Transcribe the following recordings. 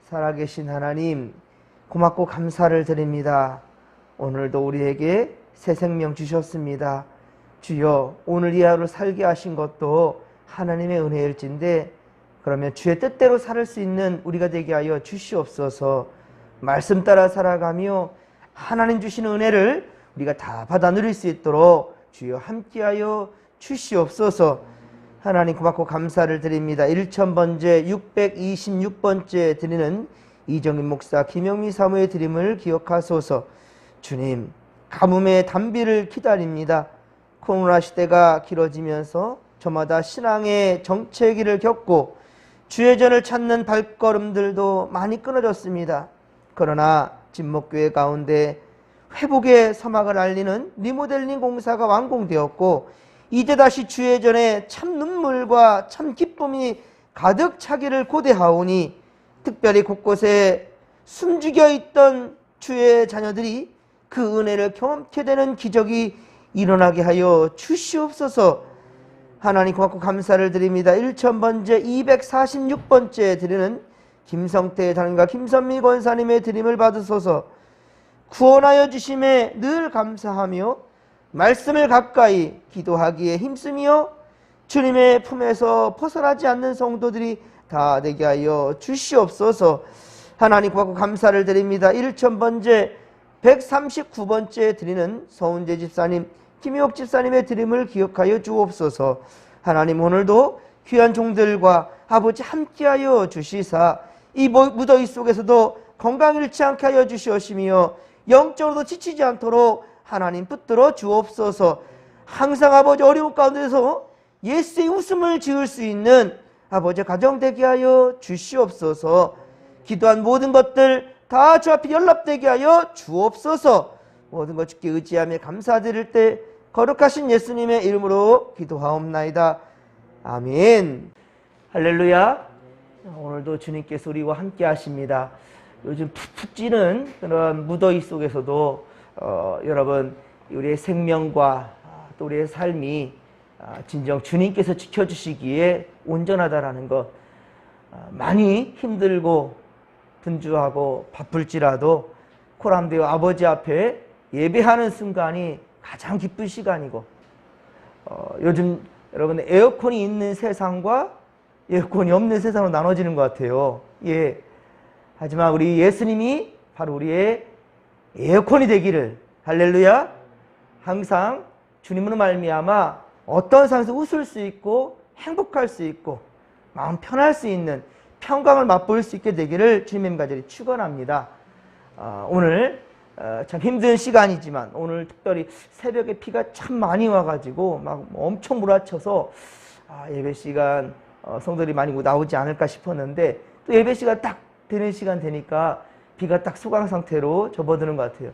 살아계신 하나님, 고맙고 감사를 드립니다. 오늘도 우리에게 새 생명 주셨습니다. 주여, 오늘 이 하루를 살게 하신 것도 하나님의 은혜일진데, 그러면 주의 뜻대로 살 수 있는 우리가 되게 하여 주시옵소서. 말씀 따라 살아가며 하나님 주시는 은혜를 우리가 다 받아 누릴 수 있도록 주여 함께하여 주시옵소서. 하나님 고맙고 감사를 드립니다. 1000번째 626번째 드리는 이정인 목사 김영미 사모의 드림을 기억하소서. 주님, 가뭄의 단비를 기다립니다. 코로나 시대가 길어지면서 저마다 신앙의 정체기를 겪고 주의 전을 찾는 발걸음들도 많이 끊어졌습니다. 그러나 진목교회 가운데 회복의 서막을 알리는 리모델링 공사가 완공되었고, 이제 다시 주의 전에 참 눈물과 참 기쁨이 가득 차기를 고대하오니, 특별히 곳곳에 숨죽여 있던 주의 자녀들이 그 은혜를 경험케 되는 기적이 일어나게 하여 주시옵소서. 하나님 고맙고 감사를 드립니다. 1000번째 246번째 드리는 김성태 단과 김선미 권사님의 드림을 받으소서. 구원하여 주심에 늘 감사하며 말씀을 가까이 기도하기에 힘쓰며 주님의 품에서 벗어나지 않는 성도들이 다 되게 하여 주시옵소서. 하나님 고맙고 감사를 드립니다. 1000번째 139번째 드리는 서운재 집사님, 김희옥 집사님의 드림을 기억하여 주옵소서. 하나님, 오늘도 귀한 종들과 아버지 함께하여 주시사 이 무더위 속에서도 건강 잃지 않게 하여 주시옵시며 영적으로도 지치지 않도록 하나님 붙들어 주옵소서. 항상 아버지 어려운 가운데서 예수의 웃음을 지을 수 있는 아버지 가정 되게 하여 주시옵소서. 기도한 모든 것들 다 주 앞에 연락되게 하여 주옵소서. 모든 것 주께 의지하며 감사드릴 때 거룩하신 예수님의 이름으로 기도하옵나이다. 아멘. 할렐루야. 오늘도 주님께서 우리와 함께 하십니다. 요즘 푹푹 찌는 그런 무더위 속에서도 여러분, 우리의 생명과 또 우리의 삶이 진정 주님께서 지켜주시기에 온전하다라는 것, 많이 힘들고 분주하고 바쁠지라도 코람데오 아버지 앞에 예배하는 순간이 가장 기쁜 시간이고, 요즘 여러분 에어컨이 있는 세상과 에어컨이 없는 세상으로 나눠지는 것 같아요. 예. 하지만 우리 예수님이 바로 우리의 에어컨이 되기를, 할렐루야. 항상 주님으로 말미암아 어떤 상황에서 웃을 수 있고 행복할 수 있고 마음 편할 수 있는 평강을 맛볼 수 있게 되기를 주님의 간절히 축원합니다. 오늘 참 힘든 시간이지만 오늘 특별히 새벽에 비가 참 많이 와가지고 막 엄청 몰아쳐서 예배 시간 성도들이 많이 나오지 않을까 싶었는데, 또 예배 시간 딱 되는 시간 되니까 비가 딱 소강 상태로 접어드는 것 같아요.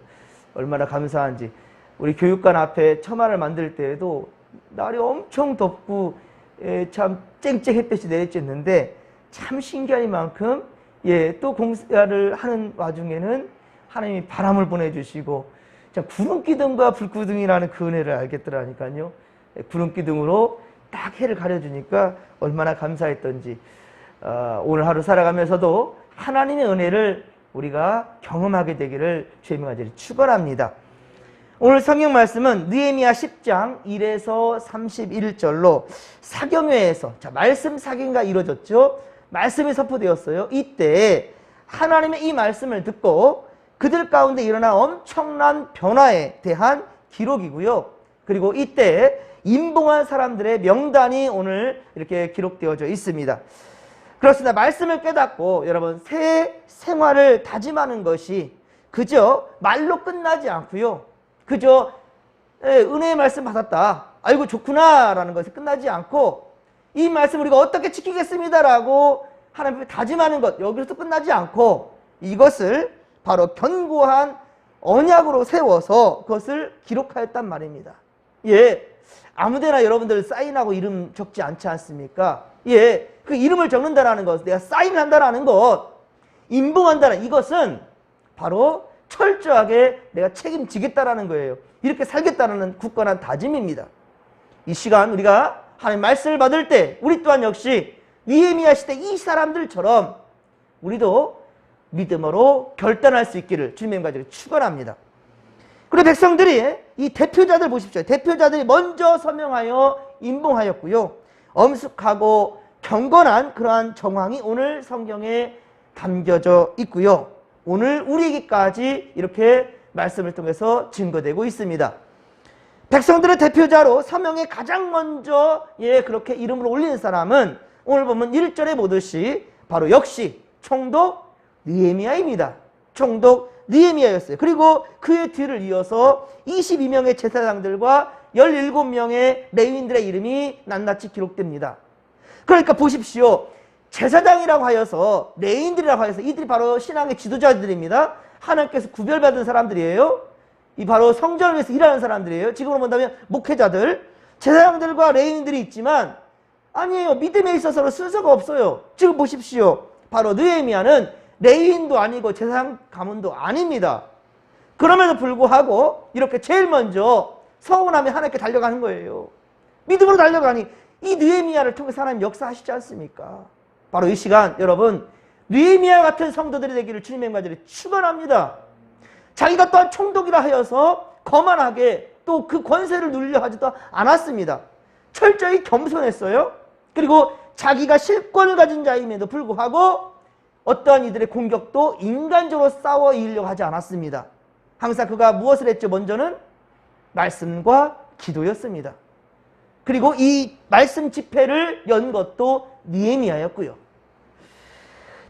얼마나 감사한지. 우리 교육관 앞에 처마를 만들 때에도 날이 엄청 덥고 참 쨍쨍 햇볕이 내리쬐는데 참 신기한 만큼 또 공사를 하는 와중에는 하나님이 바람을 보내주시고, 구름기둥과 불기둥이라는 그 은혜를 알겠더라니까요. 구름기둥으로 딱 해를 가려주니까 얼마나 감사했던지. 오늘 하루 살아가면서도 하나님의 은혜를 우리가 경험하게 되기를 주님의 간절히 축원합니다. 오늘 성경 말씀은 느헤미야 10장 1에서 31절로 사경회에서 말씀 사경회가 이루어졌죠. 말씀이 선포되었어요. 이때 하나님의 이 말씀을 듣고 그들 가운데 일어난 엄청난 변화에 대한 기록이고요. 그리고 이때 임봉한 사람들의 명단이 오늘 이렇게 기록되어져 있습니다. 그렇습니다. 말씀을 깨닫고 여러분 새 생활을 다짐하는 것이 그저 말로 끝나지 않고요. 그저 은혜의 말씀 받았다, 아이고 좋구나 라는 것에 끝나지 않고, 이 말씀 우리가 어떻게 지키겠습니다라고 하나님 앞에 다짐하는 것, 여기서 끝나지 않고 이것을 바로 견고한 언약으로 세워서 그것을 기록하였단 말입니다. 아무데나 여러분들 사인하고 이름 적지 않지 않습니까? 그 이름을 적는다라는 것, 내가 사인을 한다라는 것, 임봉한다는 이것은 바로 철저하게 내가 책임지겠다라는 거예요. 이렇게 살겠다는 굳건한 다짐입니다. 이 시간 우리가 하나님 말씀을 받을 때 우리 또한 역시 느헤미야 시대 이 사람들처럼 우리도 믿음으로 결단할 수 있기를 주님의 가지고 축원합니다. 그리고 백성들이 이 대표자들 보십시오. 대표자들이 먼저 서명하여 임봉하였고요. 엄숙하고 경건한 그러한 정황이 오늘 성경에 담겨져 있고요. 오늘 우리에게까지 이렇게 말씀을 통해서 증거되고 있습니다. 백성들의 대표자로 서명에 가장 먼저 그렇게 이름을 올리는 사람은 오늘 보면 1절에 보듯이 바로 역시 총독 느헤미야입니다. 총독 느헤미야였어요. 그리고 그의 뒤를 이어서 22명의 제사장들과 17명의 레위인들의 이름이 낱낱이 기록됩니다. 그러니까 보십시오. 제사장이라고 하여서 레위인들이라고 하여서 이들이 바로 신앙의 지도자들입니다. 하나님께서 구별받은 사람들이에요. 이 바로 성전을 위해서 일하는 사람들이에요. 지금으로 본다면 목회자들, 제사장들과 레위인들이 있지만 아니에요. 믿음에 있어서는 순서가 없어요. 지금 보십시오. 바로 느헤미야는 레위인도 아니고 제사장 가문도 아닙니다. 그럼에도 불구하고 이렇게 제일 먼저 서운하며 하나님께 달려가는 거예요. 믿음으로 달려가니 이 느헤미야를 통해서 하나님 역사하시지 않습니까? 바로 이 시간 여러분 느헤미야 같은 성도들이 되기를 주님의 말들이 축원합니다. 자기가 또한 총독이라 하여서 거만하게 또 그 권세를 누리려 하지도 않았습니다. 철저히 겸손했어요. 그리고 자기가 실권을 가진 자임에도 불구하고 어떠한 이들의 공격도 인간적으로 싸워 이기려고 하지 않았습니다. 항상 그가 무엇을 했죠? 먼저는 말씀과 기도였습니다. 그리고 이 말씀 집회를 연 것도 느헤미야였고요.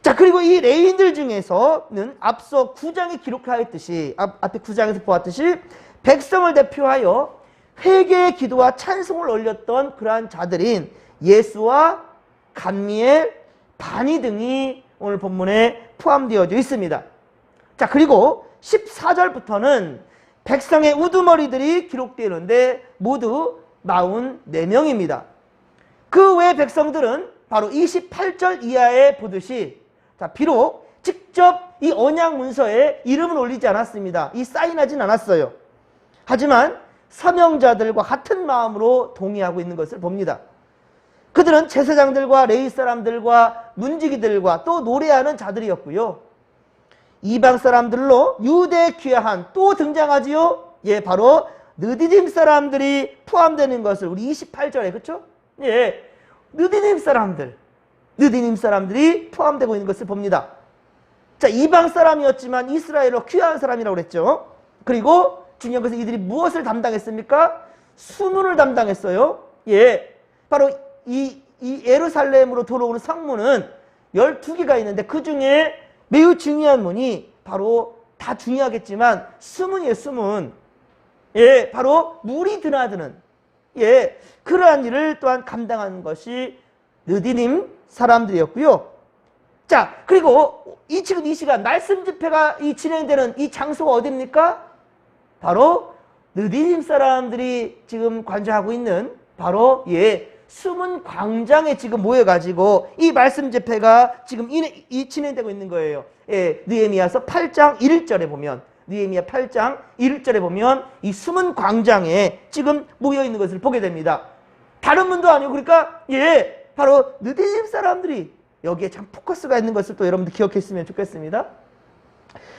자, 그리고 이 레위인들 중에서는 앞서 9장에 기록하였듯이 앞에 9장에서 보았듯이 백성을 대표하여 회개의 기도와 찬송을 올렸던 그러한 자들인 예수와 감미엘, 바니 등이 오늘 본문에 포함되어져 있습니다. 자, 그리고 14절부터는 백성의 우두머리들이 기록되는데 모두 44명입니다. 그 외 백성들은 바로 28절 이하에 보듯이 자, 비록 직접 이 언약 문서에 이름을 올리지 않았습니다. 이 사인하진 않았어요. 하지만 서명자들과 같은 마음으로 동의하고 있는 것을 봅니다. 그들은 제사장들과 레위 사람들과 문지기들과 또 노래하는 자들이었고요. 이방 사람들로 유대에 귀화한 또 등장하지요. 예, 바로 느디딤 사람들이 포함되는 것을 우리 28절에 그렇죠? 예, 느디딤 사람들이 포함되고 있는 것을 봅니다. 자, 이방 사람이었지만 이스라엘로 귀화한 사람이라고 그랬죠. 그리고 중요한 것은 이들이 무엇을 담당했습니까? 수문을 담당했어요. 예, 바로 이 예루살렘으로 들어오는 성문은 12개가 있는데 그 중에 매우 중요한 문이 바로 다 중요하겠지만 수문이에요. 수문. 예, 바로 물이 드나드는 예, 그러한 일을 또한 감당하는 것이 느디딤 사람들이었고요. 자, 그리고 지금 이 시간 말씀 집회가 진행되는 이 장소가 어디입니까? 바로 느디딤 사람들이 지금 관장하고 있는 바로 수문 광장에 지금 모여가지고 이 말씀 집회가 지금 진행되고 있는 거예요. 예, 느헤미야서 8장 1절에 보면 느헤미야 8장 1절에 보면 이 수문 광장에 지금 모여 있는 것을 보게 됩니다. 다른 분도 아니고 그러니까 바로 느디딤 사람들이 여기에 참 포커스가 있는 것을 또 여러분들 기억했으면 좋겠습니다.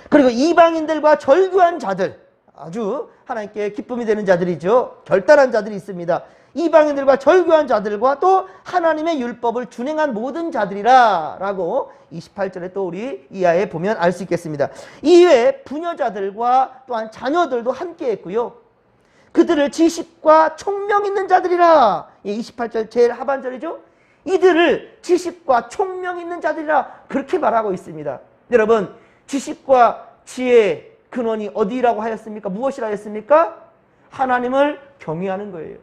그리고 이방인들과 절규한 자들, 아주 하나님께 기쁨이 되는 자들이죠. 결단한 자들이 있습니다. 이방인들과 절규한 자들과 또 하나님의 율법을 준행한 모든 자들이라 라고 28절에 또 우리 이하에 보면 알 수 있겠습니다. 이외에 부녀자들과 또한 자녀들도 함께 했고요. 그들을 지식과 총명 있는 자들이라 28절 제일 하반절이죠. 이들을 지식과 총명 있는 자들이라 그렇게 말하고 있습니다. 여러분, 지식과 지혜의 근원이 어디라고 하였습니까? 무엇이라 했습니까? 하나님을 경외하는 거예요.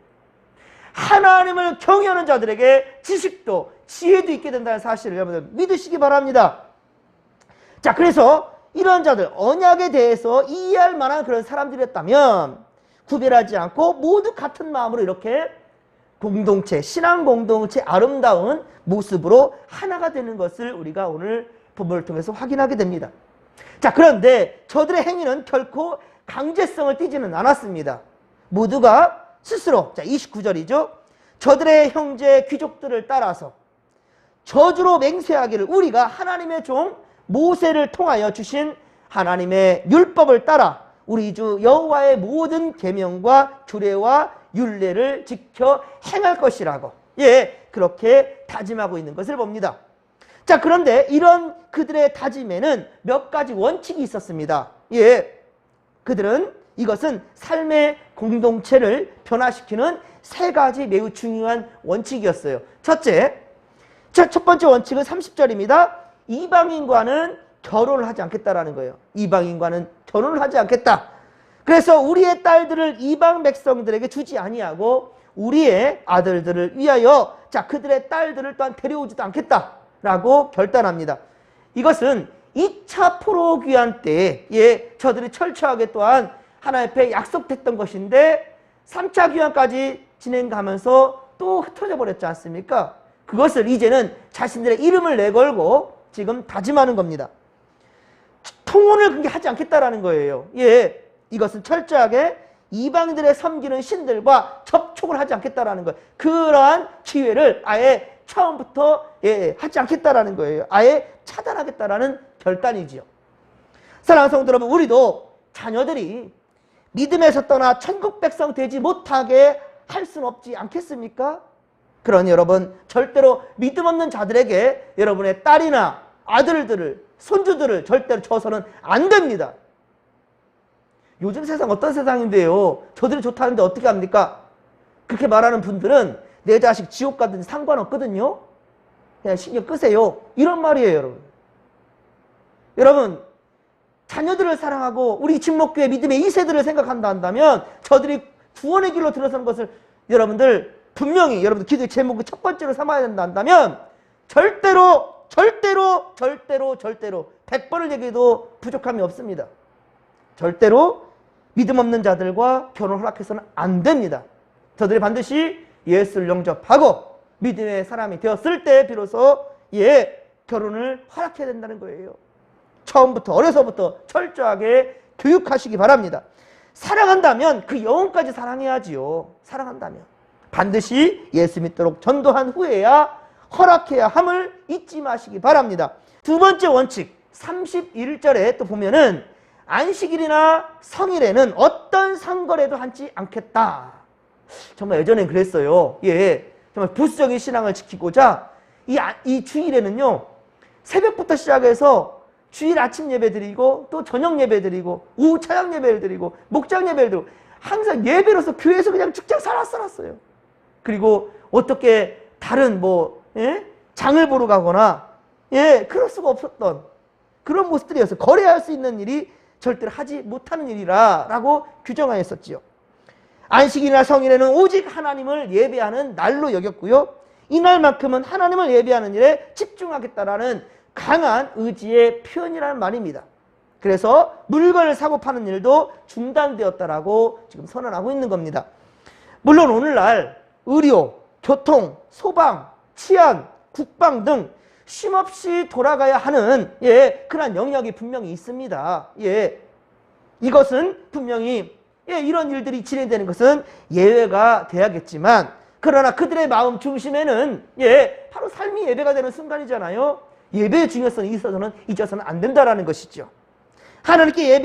하나님을 경외하는 자들에게 지식도 지혜도 있게 된다는 사실을 여러분들 믿으시기 바랍니다. 자, 그래서 이런 자들, 언약에 대해서 이해할 만한 그런 사람들이었다면 구별하지 않고 모두 같은 마음으로 이렇게 공동체, 신앙 공동체 아름다운 모습으로 하나가 되는 것을 우리가 오늘 본문을 통해서 확인하게 됩니다. 자, 그런데 저들의 행위는 결코 강제성을 띠지는 않았습니다. 모두가 스스로, 자 29절이죠. 저들의 형제 귀족들을 따라서 저주로 맹세하기를 우리가 하나님의 종 모세를 통하여 주신 하나님의 율법을 따라 우리 주 여호와의 모든 계명과 규례와 율례를 지켜 행할 것이라고 그렇게 다짐하고 있는 것을 봅니다. 자, 그런데 이런 그들의 다짐에는 몇 가지 원칙이 있었습니다. 그들은 이것은 삶의 공동체를 변화시키는 세 가지 매우 중요한 원칙이었어요. 첫 번째 원칙은 30절입니다. 이방인과는 결혼을 하지 않겠다라는 거예요. 이방인과는 결혼을 하지 않겠다. 그래서 우리의 딸들을 이방 백성들에게 주지 아니하고 우리의 아들들을 위하여 그들의 딸들을 또한 데려오지도 않겠다라고 결단합니다. 이것은 2차 포로 귀환 때에 저들이 철저하게 또한 하나님 앞에 약속했던 것인데 3차 귀환까지 진행하면서 또 흩어져 버렸지 않습니까? 그것을 이제는 자신들의 이름을 내걸고 지금 다짐하는 겁니다. 통혼을 그렇게 하지 않겠다라는 거예요. 이것은 철저하게 이방들의 섬기는 신들과 접촉을 하지 않겠다라는 거예요. 그러한 기회를 아예 처음부터 하지 않겠다라는 거예요. 아예 차단하겠다라는 결단이지요. 사랑하는 성도 여러분, 우리도 자녀들이 믿음에서 떠나 천국 백성 되지 못하게 할 수는 없지 않겠습니까? 그러니 여러분, 절대로 믿음 없는 자들에게 여러분의 딸이나 아들들을, 손주들을 절대로 줘서는 안 됩니다. 요즘 세상 어떤 세상인데요, 저들이 좋다는데 어떻게 합니까? 그렇게 말하는 분들은 내 자식 지옥 가든지 상관없거든요. 그냥 신경 끄세요. 이런 말이에요, 여러분. 여러분, 자녀들을 사랑하고 우리 진목교회 믿음의 2세들을 생각한다 한다면 저들이 구원의 길로 들어서는 것을 여러분들 분명히 여러분들 기도의 제목을 첫 번째로 삼아야 된다 한다면 절대로 100번을 얘기해도 부족함이 없습니다. 절대로 믿음 없는 자들과 결혼 허락해서는 안 됩니다. 저들이 반드시 예수를 영접하고 믿음의 사람이 되었을 때 비로소 결혼을 허락해야 된다는 거예요. 처음부터 어려서부터 철저하게 교육하시기 바랍니다. 사랑한다면 그 영혼까지 사랑해야지요. 사랑한다면 반드시 예수 믿도록 전도한 후에야 허락해야 함을 잊지 마시기 바랍니다. 두 번째 원칙 31절에 또 보면은 안식일이나 성일에는 어떤 상거래도 하지 않겠다. 정말 예전엔 그랬어요. 정말 부수적인 신앙을 지키고자 이 주일에는요, 새벽부터 시작해서 주일 아침 예배 드리고 또 저녁 예배 드리고 오후 차양 예배를 드리고 목장 예배를 드리고 항상 예배로서 교회에서 그냥 축장 살았어요. 그리고 어떻게 다른 장을 보러 가거나 그럴 수가 없었던 그런 모습들이었어요. 거래할 수 있는 일이 절대로 하지 못하는 일이라고 규정하였었지요. 안식일이나 성일에는 오직 하나님을 예배하는 날로 여겼고요. 이날만큼은 하나님을 예배하는 일에 집중하겠다라는 강한 의지의 표현이라는 말입니다. 그래서 물건을 사고 파는 일도 중단되었다라고 지금 선언하고 있는 겁니다. 물론 오늘날 의료, 교통, 소방, 치안, 국방 등 쉼없이 돌아가야 하는 그런 영역이 분명히 있습니다. 이것은 분명히 이런 일들이 진행되는 것은 예외가 돼야겠지만 그러나 그들의 마음 중심에는 바로 삶이 예배가 되는 순간이잖아요. 예배의 중요성이 있어서는 잊어서는 안 된다라는 것이죠. 하나님께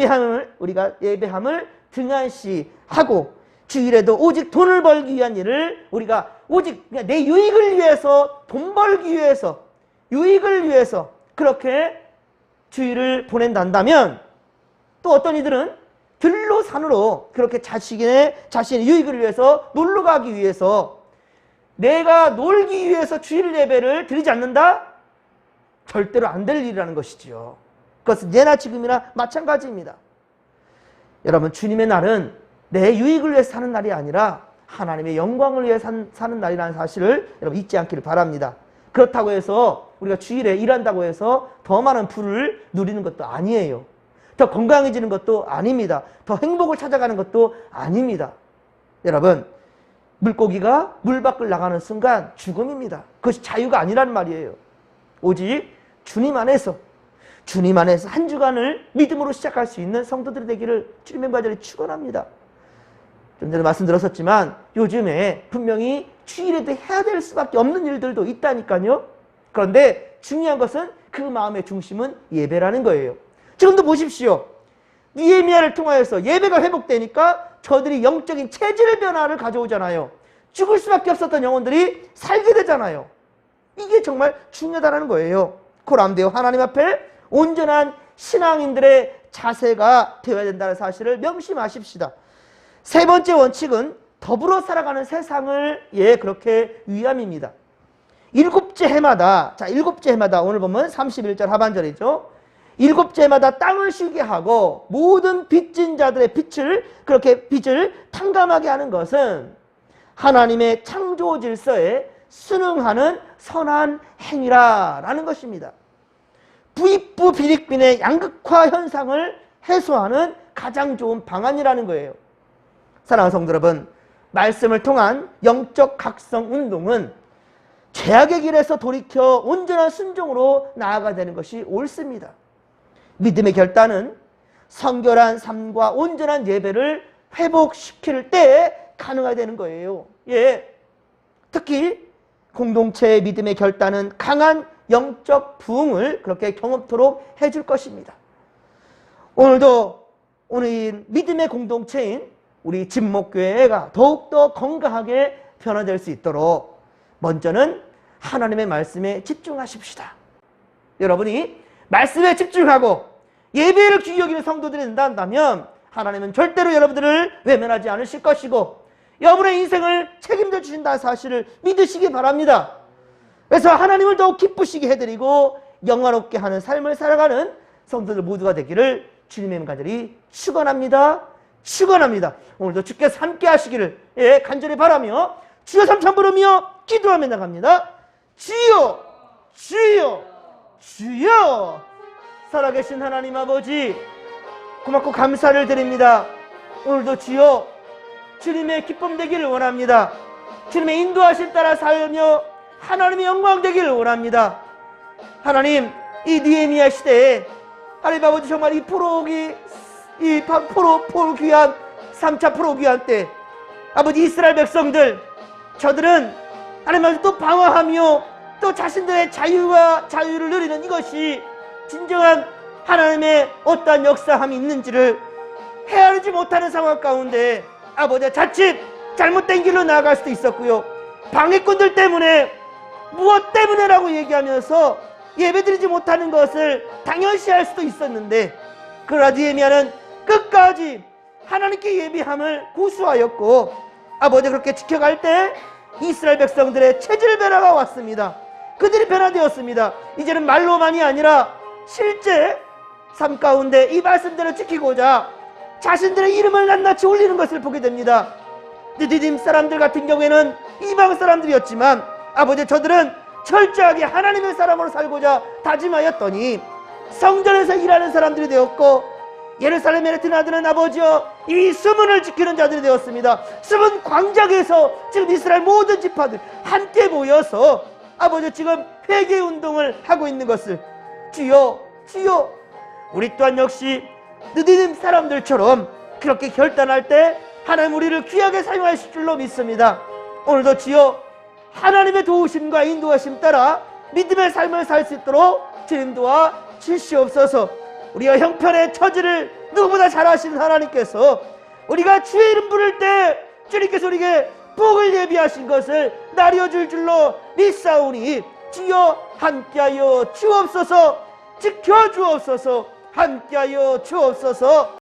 우리가 예배함을 등한시하고 주일에도 오직 돈을 벌기 위한 일을 우리가 오직 그냥 내 유익을 위해서 돈 벌기 위해서 유익을 위해서 그렇게 주일을 보낸다면 또 어떤 이들은 들로 산으로 그렇게 자신의 유익을 위해서 놀러 가기 위해서 내가 놀기 위해서 주일 예배를 드리지 않는다? 절대로 안 될 일이라는 것이지요. 그것은 예나 지금이나 마찬가지입니다. 여러분, 주님의 날은 내 유익을 위해서 사는 날이 아니라 하나님의 영광을 위해 사는 날이라는 사실을 여러분 잊지 않기를 바랍니다. 그렇다고 해서 우리가 주일에 일한다고 해서 더 많은 부를 누리는 것도 아니에요. 더 건강해지는 것도 아닙니다. 더 행복을 찾아가는 것도 아닙니다. 여러분, 물고기가 물 밖을 나가는 순간 죽음입니다. 그것이 자유가 아니란 말이에요. 오직 주님 안에서 한 주간을 믿음으로 시작할 수 있는 성도들이 되기를 주님의 간절히 축원합니다. 좀 전에 말씀드렸었지만 요즘에 분명히 주일에도 해야 될 수밖에 없는 일들도 있다니까요. 그런데 중요한 것은 그 마음의 중심은 예배라는 거예요. 지금도 보십시오. 느헤미야를 통하여서 예배가 회복되니까 저들이 영적인 체질 변화를 가져오잖아요. 죽을 수밖에 없었던 영혼들이 살게 되잖아요. 이게 정말 중요하다는 거예요. 고람되어 하나님 앞에 온전한 신앙인들의 자세가 되어야 된다는 사실을 명심하십시다. 세 번째 원칙은 더불어 살아가는 세상을 그렇게 위함입니다. 일곱째 해마다 오늘 보면 31절 하반절이죠. 일곱째 해마다 땅을 쉬게 하고 모든 빚진 자들의 빚을 탕감하게 하는 것은 하나님의 창조 질서에 순응하는 선한 행위라는 것입니다. 부익부 비릭빈의 양극화 현상을 해소하는 가장 좋은 방안이라는 거예요. 사랑하는 성도 여러분, 말씀을 통한 영적 각성 운동은 죄악의 길에서 돌이켜 온전한 순종으로 나아가야 되는 것이 옳습니다. 믿음의 결단은 성결한 삶과 온전한 예배를 회복시킬 때 가능하게 되는 거예요. 특히 공동체의 믿음의 결단은 강한 영적 부흥을 그렇게 경험토록 해줄 것입니다. 오늘도 오늘 믿음의 공동체인 우리 진목교회가 더욱더 건강하게 변화될 수 있도록 먼저는 하나님의 말씀에 집중하십시다. 여러분이 말씀에 집중하고 예배를 귀히 여기는 성도들이 된다면 하나님은 절대로 여러분들을 외면하지 않으실 것이고 여러분의 인생을 책임져 주신다는 사실을 믿으시기 바랍니다. 그래서 하나님을 더욱 기쁘시게 해드리고 영화롭게 하는 삶을 살아가는 성도들 모두가 되기를 주님의 간절히 축원합니다. 오늘도 주께서 함께 하시기를 간절히 바라며 주여 삼천 부르며 기도하며 나갑니다. 주여 주여 주여. 살아계신 하나님 아버지, 고맙고 감사를 드립니다. 오늘도 주여 주님의 기쁨 되기를 원합니다. 주님의 인도하심 따라 살며 하나님의 영광 되기를 원합니다. 하나님, 이 느헤미야 시대에 하나님 아버지 정말 이 포로 귀환 3차 포로 귀환 때 아버지 이스라엘 백성들, 저들은 하나님 아버지 또 방황하며 또 자신들의 자유를 누리는 이것이 진정한 하나님의 어떠한 역사함이 있는지를 헤아리지 못하는 상황 가운데 아버지 자칫 잘못된 길로 나아갈 수도 있었고요, 방해꾼들 때문에 무엇 때문에라고 얘기하면서 예배드리지 못하는 것을 당연시할 수도 있었는데, 그러나 느헤미야는 끝까지 하나님께 예비함을 고수하였고 아버지 그렇게 지켜갈 때 이스라엘 백성들의 체질 변화가 왔습니다. 그들이 변화되었습니다. 이제는 말로만이 아니라 실제 삶 가운데 이 말씀대로 지키고자 자신들의 이름을 낱낱이 올리는 것을 보게 됩니다. 느디딤 사람들 같은 경우에는 이방 사람들이었지만 아버지 저들은 철저하게 하나님의 사람으로 살고자 다짐하였더니 성전에서 일하는 사람들이 되었고, 예루살렘에 드나드는 아버지여 이 수문을 지키는 자들이 되었습니다. 수문 광장에서 지금 이스라엘 모든 지파들 함께 모여서 아버지 지금 회개 운동을 하고 있는 것을 주여 주여, 우리 또한 역시 느디딤 사람들처럼 그렇게 결단할 때 하나님 우리를 귀하게 사용하실 줄로 믿습니다. 오늘도 주여 하나님의 도우심과 인도하심 따라 믿음의 삶을 살 수 있도록 주님 도와 주시옵소서. 우리가 형편의 처지를 누구보다 잘 아시는 하나님께서 우리가 주의 이름 부를 때 주님께서 우리에게 복을 예비하신 것을 나뉘어줄 줄로 믿사오니 주여 함께하여 주옵소서, 지켜주옵소서, 함께하여 주옵소서.